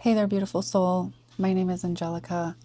Hey there, beautiful soul. My name is Angelica.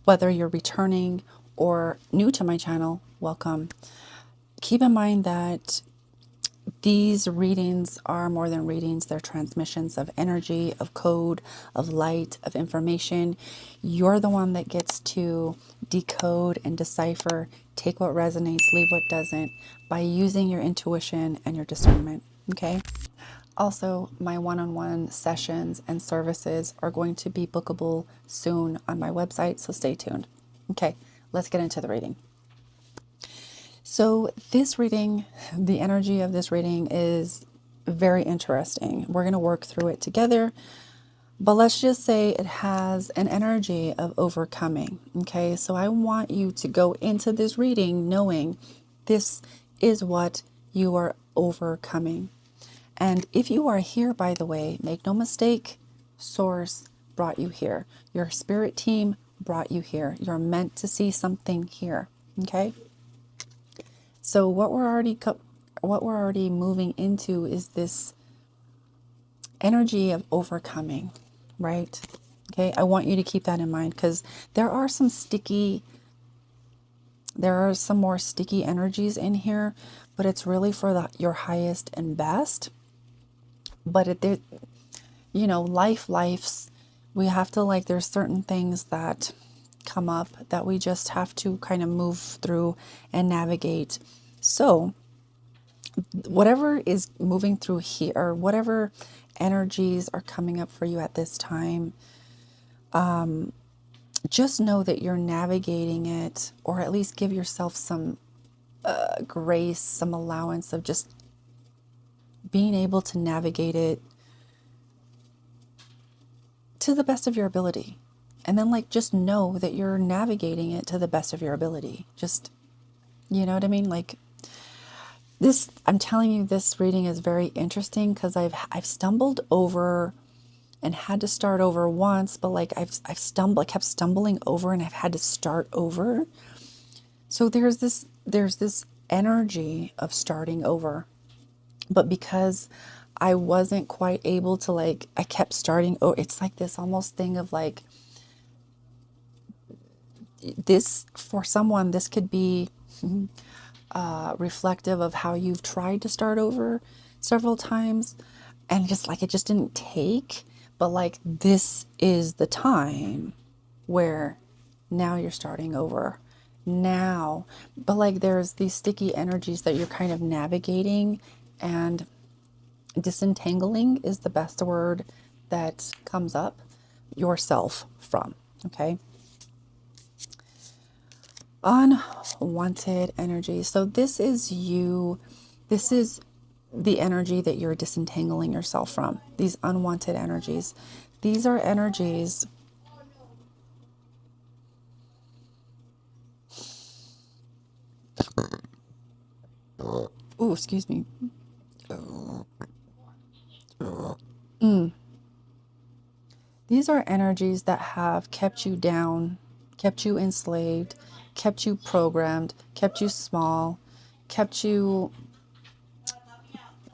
Whether you're returning or new to my channel, welcome. Keep in mind that these readings are more than readings. They're transmissions of energy, of code, of light, of information. You're the one that gets to decode and decipher, take what resonates, leave what doesn't, by using your intuition and your discernment. Okay? Also, my one-on-one sessions and services are going to be bookable soon on my website, so stay tuned. Okay, let's get into the reading. So this reading, the energy of this reading is very interesting. We're going to work through it together, but let's just say it has an energy of overcoming. Okay, so I want you to go into this reading knowing this is what you are overcoming. And if you are here, by the way, make no mistake, Source brought you here. Your spirit team brought you here. You're meant to see something here. Okay? So what we're already moving into is this energy of overcoming, right? Okay? I want you to keep that in mind because there are some more sticky energies in here, but it's really for your highest and best. But life's, we have to, there's certain things that come up that we just have to kind of move through and navigate. So whatever is moving through here, or whatever energies are coming up for you at this time, just know that you're navigating it, or at least give yourself some grace, some allowance of just being able to navigate it to the best of your ability. And then just know that you're navigating it to the best of your ability. Just, you know what I mean? This, I'm telling you, this reading is very interesting because I've stumbled over and had to start over once, but I kept stumbling over and I've had to start over. So there's this energy of starting over. But because I wasn't quite able to, I kept starting. Oh, it's like this almost thing of this, for someone, this could be reflective of how you've tried to start over several times and it just didn't take. But this is the time where now you're starting over now. But there's these sticky energies that you're kind of navigating, and disentangling is the best word that comes up yourself from. Okay. Unwanted energy. So this is you. This is the energy that you're disentangling yourself from. These unwanted energies. These are energies. Ooh, excuse me. These are energies that have kept you down, kept you enslaved, kept you programmed, kept you small, kept you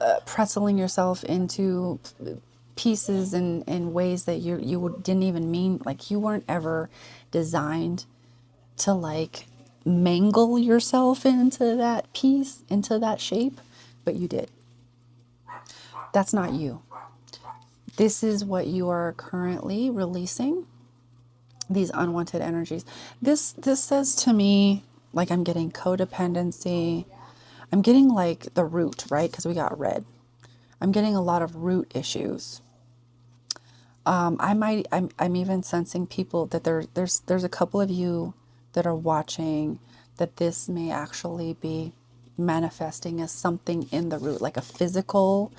pretzeling yourself into pieces in ways that you didn't even mean. You weren't ever designed to mangle yourself into that piece, into that shape, but you did. That's not you. This is what you are currently releasing, these unwanted energies. This says to me, I'm getting codependency. I'm getting the root, right? Because we got red. I'm getting a lot of root issues. I'm even sensing people that there's a couple of you that are watching that this may actually be manifesting as something in the root, like a physical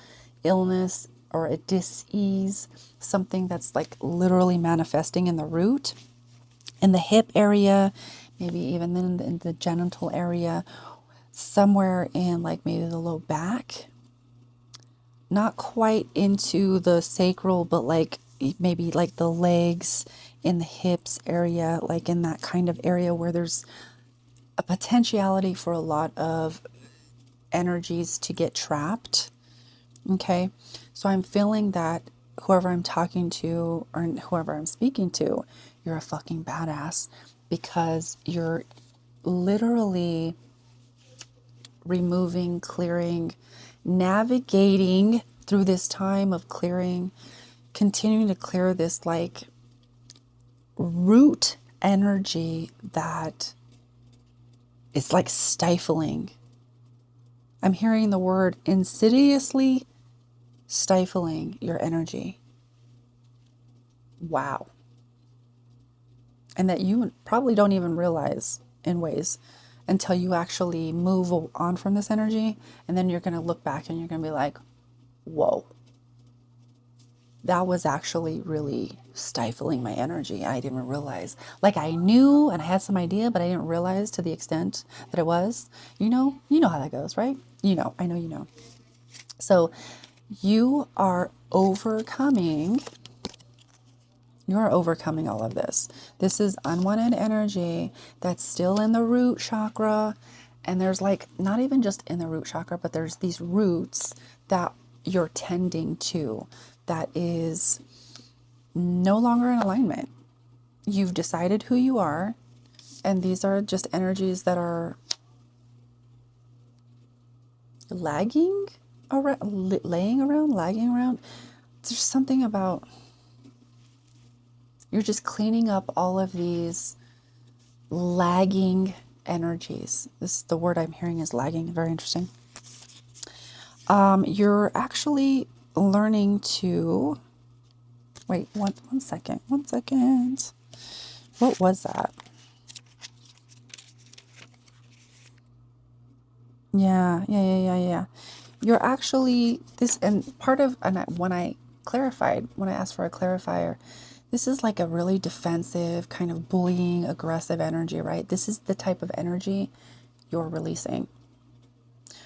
illness or a dis-ease, something that's literally manifesting in the root, in the hip area, maybe even in the genital area, somewhere in maybe the low back, not quite into the sacral, but maybe the legs, in the hips area, in that kind of area where there's a potentiality for a lot of energies to get trapped. Okay, so I'm feeling that whoever I'm talking to or whoever I'm speaking to, you're a fucking badass, because you're literally removing, clearing, navigating through this time of clearing, continuing to clear this like root energy that is like stifling. I'm hearing the word insidiously stifling your energy. Wow. And that you probably don't even realize in ways until you actually move on from this energy. And then you're going to look back and you're going to be like, whoa, that was actually really stifling my energy. I didn't even realize. Like I knew and I had some idea, but I didn't realize to the extent that it was. You know how that goes, right? I know you know. So you are overcoming all of this. This is unwanted energy that's still in the root chakra. And there's like, not even just in the root chakra, but there's these roots that you're tending to that is no longer in alignment. You've decided who you are. And these are just energies that are lagging around, lagging around. There's something about, you're just cleaning up all of these lagging energies. This is the word I'm hearing is lagging. Very interesting. You're actually learning to, wait, one second. What was that? Yeah. You're actually this, and part of, and when I asked for a clarifier, this is like a really defensive, kind of bullying, aggressive energy, right? This is the type of energy you're releasing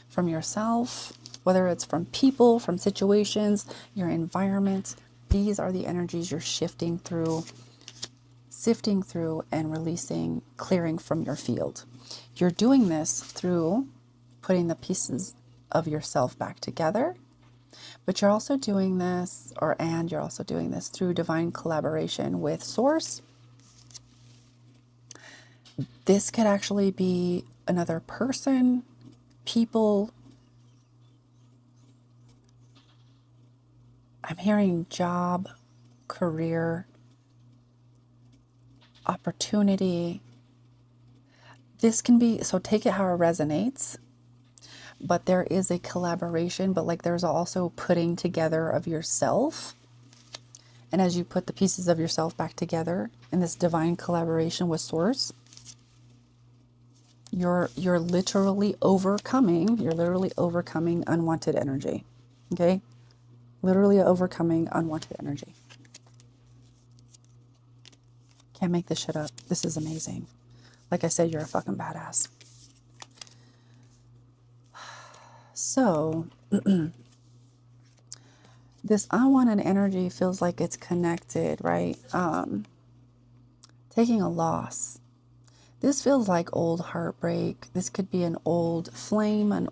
from yourself, whether it's from people, from situations, your environment. These are the energies you're sifting through and releasing, clearing from your field. You're doing this through putting the pieces of yourself back together, but you're also doing this, you're also doing this through divine collaboration with Source. This could actually be another person, people. I'm hearing job, career, opportunity. This can be, so take it how it resonates, but there is a collaboration, but like there's also putting together of yourself. And as you put the pieces of yourself back together in this divine collaboration with Source, you're literally overcoming unwanted energy. Okay? Literally overcoming unwanted energy. Can't make this shit up. This is amazing. Like I said, you're a fucking badass. So, this unwanted energy feels like it's connected, right? Taking a loss. This feels like old heartbreak. This could be an old flame,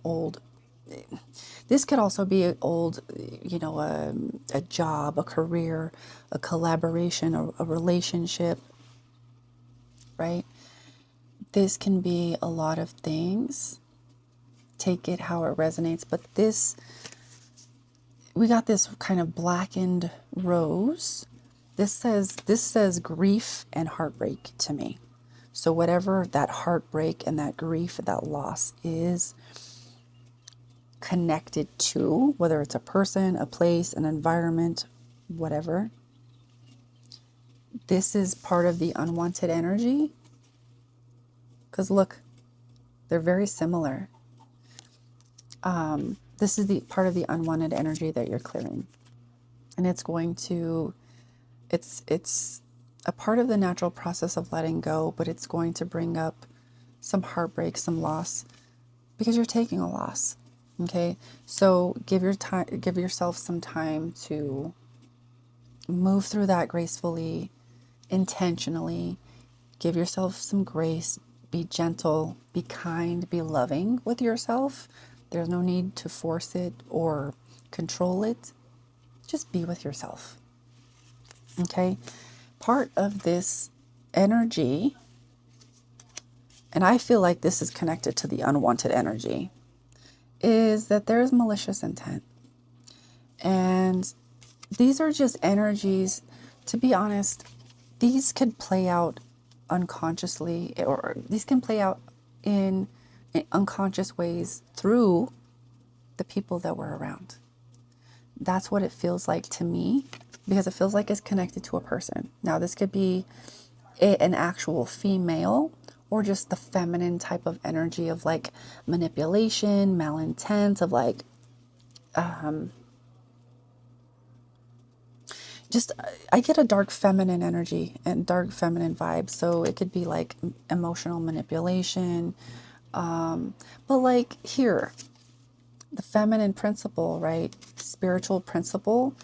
this could also be an old, a job, a career, a collaboration, a relationship, right? This can be a lot of things. Take it how it resonates. But we got this kind of blackened rose. This says grief and heartbreak to me. So whatever that heartbreak and that grief, that loss is connected to, whether it's a person, a place, an environment, whatever, this is part of the unwanted energy. Because look, they're very similar. This is the part of the unwanted energy that you're clearing. And it's going to, it's a part of the natural process of letting go, but it's going to bring up some heartbreak, some loss, because you're taking a loss. Okay, so give yourself some time to move through that gracefully, intentionally. Give yourself some grace. Be gentle, be kind, be loving with yourself. There's no need to force it or control it. just be with yourself. Okay? Part of this energy, and I feel like this is connected to the unwanted energy, is that there's malicious intent. And these are just energies, to be honest, these could play out unconsciously, or these can play out in unconscious ways through the people that we're around. That's what it feels like to me, because it feels like it's connected to a person. Now, this could be an actual female, or just the feminine type of energy of like manipulation, malintent, of like, just, I get a dark feminine energy and dark feminine vibe. So it could be like emotional manipulation. But like here, the feminine principle, right? Spiritual principle.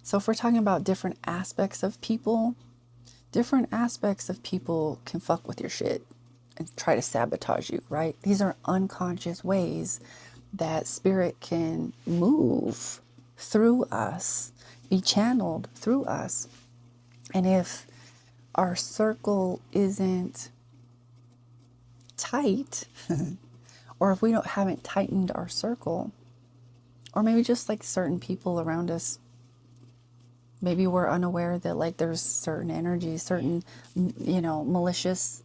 So if we're talking about different aspects of people can fuck with your shit and try to sabotage you, right? These are unconscious ways that spirit can move through us, be channeled through us. And if our circle isn't tight, or if we haven't tightened our circle, or maybe just like certain people around us, maybe we're unaware that like there's certain energies, certain, malicious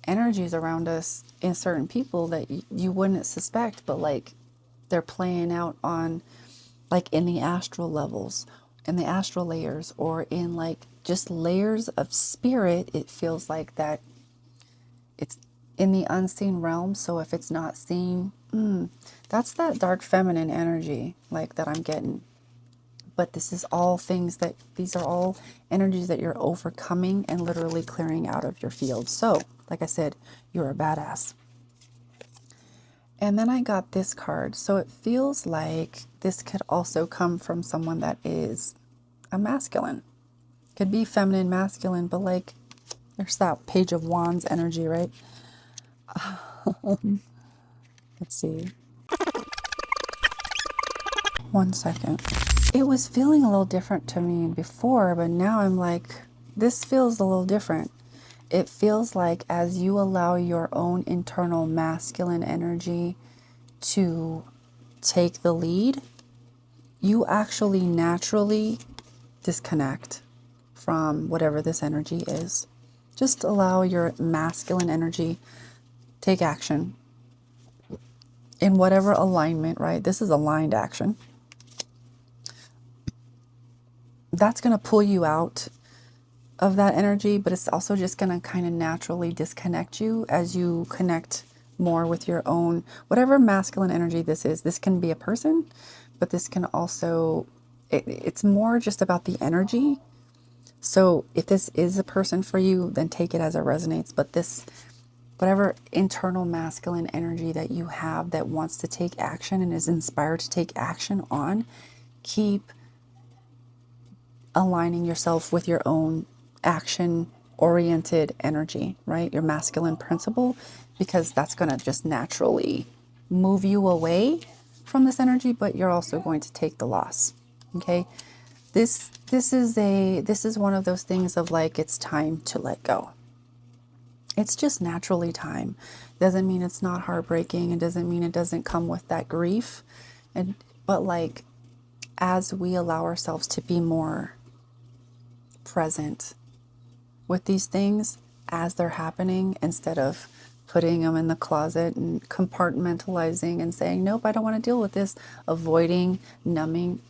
energies around us in certain people that you wouldn't suspect, but like they're playing out on like in the astral levels, in the astral layers, or in like just layers of spirit. It feels like that it's in the unseen realm. So if it's not seen, that's that dark feminine energy like that I'm getting. But this is all these are all energies that you're overcoming and literally clearing out of your field. So like I said, you're a badass. And then I got this card. So it feels like this could also come from someone that is a masculine. Could be feminine, masculine, but like there's that Page of Wands energy, right? Let's see. One second. It was feeling a little different to me before, but now I'm like, this feels a little different. It feels like as you allow your own internal masculine energy to take the lead, you actually naturally disconnect from whatever this energy is. Just allow your masculine energy take action in whatever alignment, right? This is aligned action. That's going to pull you out of that energy, but it's also just going to kind of naturally disconnect you as you connect more with your own, whatever masculine energy this is. This can be a person, but this can also, it's more just about the energy. So if this is a person for you, then take it as it resonates. But this, whatever internal masculine energy that you have that wants to take action and is inspired to take action on, keep aligning yourself with your own action-oriented energy, right? Your masculine principle, because that's going to just naturally move you away from this energy, but you're also going to take the loss. Okay? This is one of those things of like, it's time to let go. It's just naturally time. Doesn't mean it's not heartbreaking. It doesn't mean it doesn't come with that grief. But like, as we allow ourselves to be more present with these things as they're happening, instead of putting them in the closet and compartmentalizing and saying, nope, I don't want to deal with this, avoiding, numbing.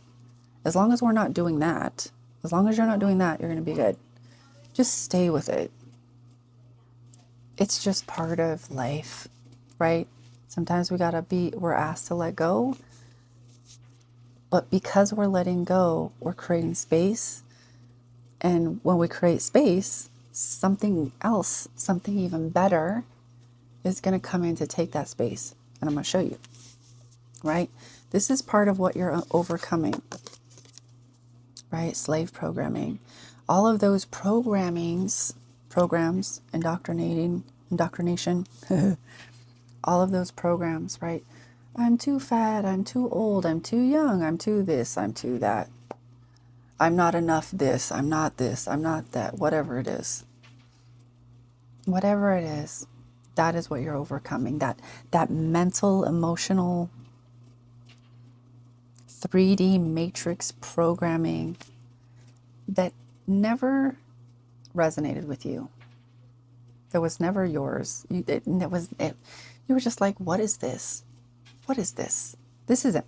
As long as we're not doing that, as long as you're not doing that, you're going to be good. Just stay with it. It's just part of life, right? Sometimes we're asked to let go, but because we're letting go, we're creating space. And when we create space, something else, something even better is going to come in to take that space. And I'm going to show you, right? This is part of what you're overcoming, right? Slave programming. All of those programs, indoctrination, all of those programs, right? I'm too fat, I'm too old, I'm too young, I'm too this, I'm too that. I'm not enough this, I'm not this, I'm not that, whatever it is. Whatever it is, that is what you're overcoming. That mental, emotional, 3D matrix programming that never resonated with you. That was never yours. You were just like, what is this? What is this? This isn't,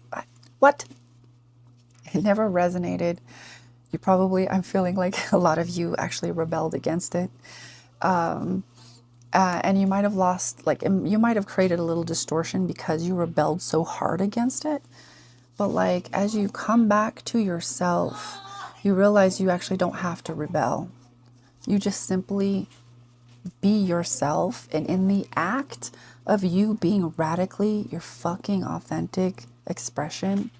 what? It never resonated. You probably, I'm feeling like a lot of you actually rebelled against it. And you might have lost, like, you might have created a little distortion because you rebelled so hard against it. But like, as you come back to yourself, you realize you actually don't have to rebel. You just simply be yourself. And in the act of you being radically your fucking authentic expression,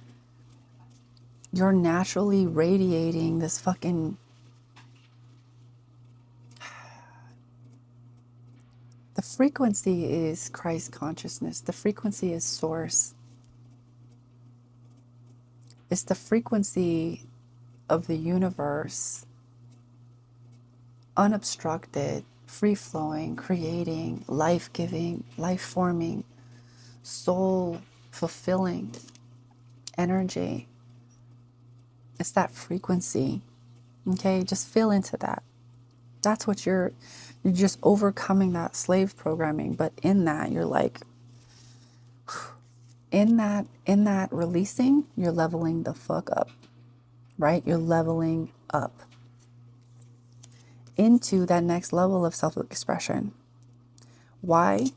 you're naturally radiating this fucking... The frequency is Christ consciousness. The frequency is source. It's the frequency of the universe, unobstructed, free-flowing, creating, life-giving, life-forming, soul-fulfilling energy. It's that frequency. Okay, just feel into that. That's what you're just overcoming that slave programming. But in that, you're like, in that releasing, you're leveling the fuck up, right? You're leveling up into that next level of self-expression. Why?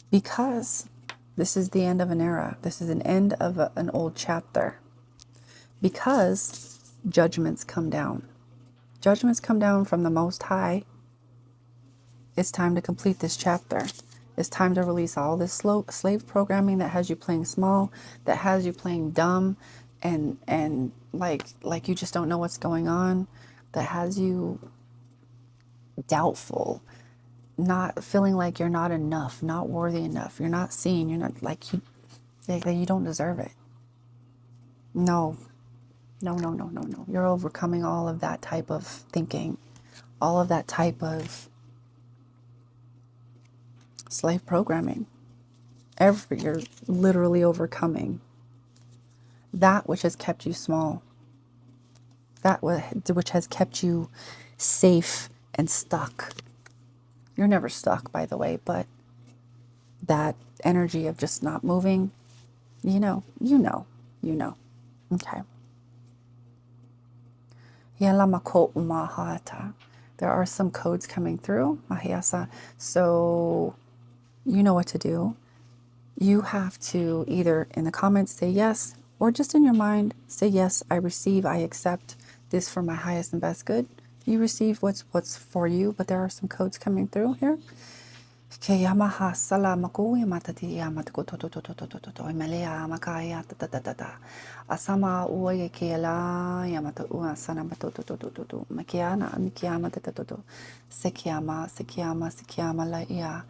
Because this is the end of an era. This is an end of an old chapter. Because judgments come down. Judgments come down from the Most High. It's time to complete this chapter. It's time to release all this slave programming that has you playing small, that has you playing dumb, and like you just don't know what's going on, that has you doubtful, not feeling like you're not enough, not worthy enough, you're not seen, you're not like you don't deserve it. No. You're overcoming all of that type of thinking, all of that type of slave programming. You're literally overcoming that which has kept you small, that which has kept you safe and stuck. You're never stuck, by the way, but that energy of just not moving, you know. Okay. There are some codes coming through. So you know what to do. You have to either in the comments say yes, or just in your mind say yes, I receive, I accept this for my highest and best good. You receive what's for you, but there are some codes coming through here. Asama uye kiela yamata sana batoto makiana mikiyama tatoto sekiama la ia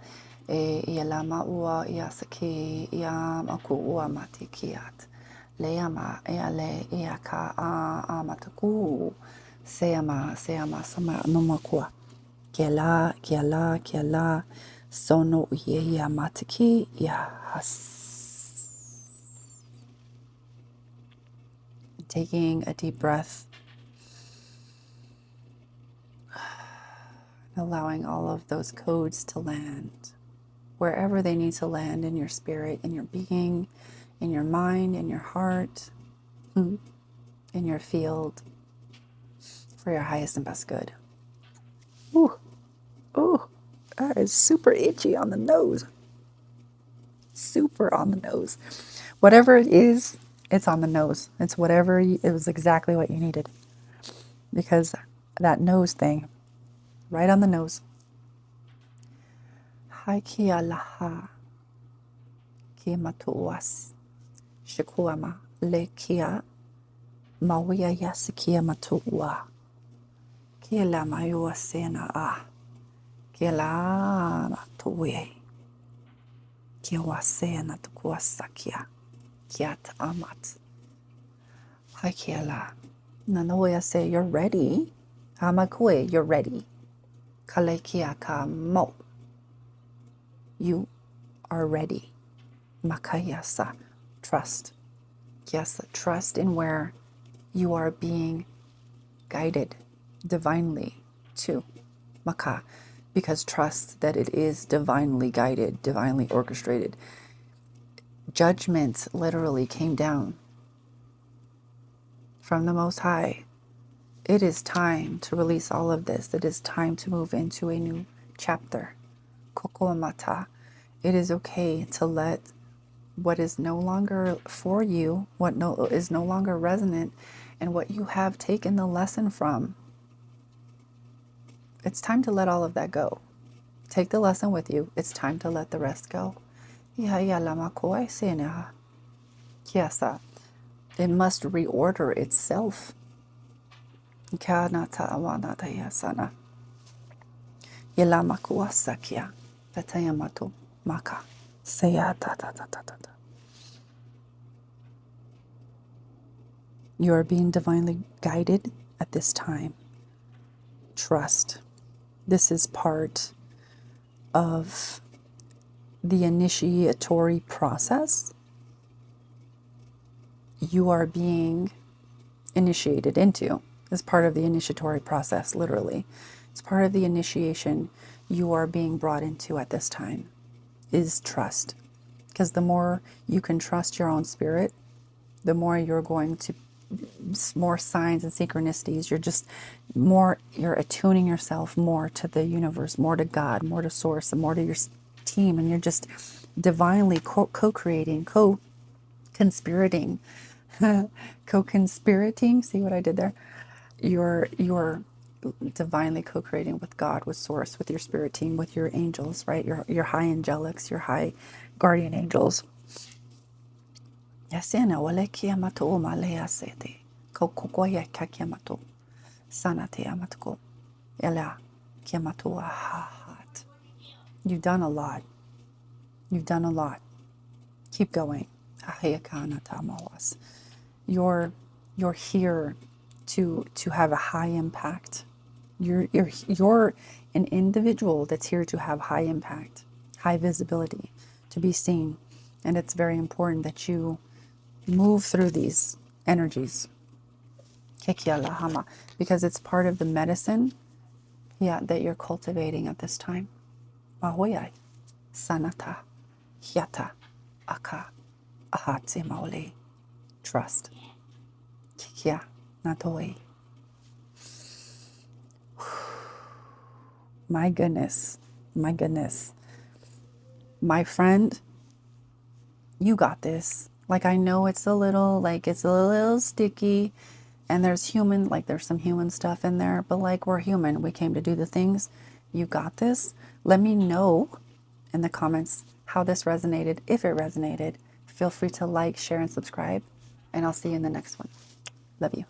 yalama ua ya seki ya maku ua matikiat leyama le ia ka amataku seyama sama nomakua kiala sono uye ya matiki ya has. Taking a deep breath, allowing all of those codes to land wherever they need to land in your spirit, in your being, in your mind, in your heart, in your field, for your highest and best good. Ooh, that is super itchy on the nose. Super on the nose. Whatever it is, it's on the nose. It's whatever, it was exactly what you needed. Because that nose thing, right on the nose. Hai kia laha, kia matuas, shikuama, le kia, mawia yasikia matua, kia la mayua sena a, kia la matuwe. Kiawase na tukuasakia. Kiat amat. Hakiela. Nanoya say you're ready. Hamakue, you're ready. Kalekia ka mo. You are ready. Makayasa. Trust. Yes, trust in where you are being guided divinely to. Maka. Because trust that it is divinely guided, divinely orchestrated. Judgment literally came down from the Most High. It is time to release all of this. It is time to move into a new chapter. Kokoamata. It is okay to let what is no longer for you, what is no longer resonant, and what you have taken the lesson from. It's time to let all of that go. Take the lesson with you. It's time to let the rest go. Yes, it must reorder itself. You are being divinely guided at this time. Trust. This is part of the initiatory process. You are being initiated into as part of the initiatory process, literally. It's part of the initiation you are being brought into at this time is trust. Because the more you can trust your own spirit, the more you're going to, more signs and synchronicities, you're attuning yourself more to the universe, more to God, more to source, and more to your team, and you're just divinely co-creating, co-conspirating, co-conspirating, see what I did there? You're divinely co-creating with God, with source, with your spirit team, with your angels, right? Your high angelics, your high guardian angels. Yasena wale kiamato malea sete. Kokoya kakiamato. Sanate amatko. Ela kiamato ahat. You've done a lot. You've done a lot. Keep going. Ahayakana tamawas. You're here to have a high impact. You're an individual that's here to have high impact, high visibility, to be seen. And it's very important that you move through these energies. Because it's part of the medicine that you're cultivating at this time. Mahoyai, sanata, hyata, aka, ahate maole. Trust. Kikia, natoi. My goodness, my goodness. My friend, you got this. Like, I know it's a little sticky, and there's some human stuff in there, but like, we're human. We came to do the things. You got this. Let me know in the comments how this resonated. If it resonated, feel free to like, share, and subscribe, and I'll see you in the next one. Love you.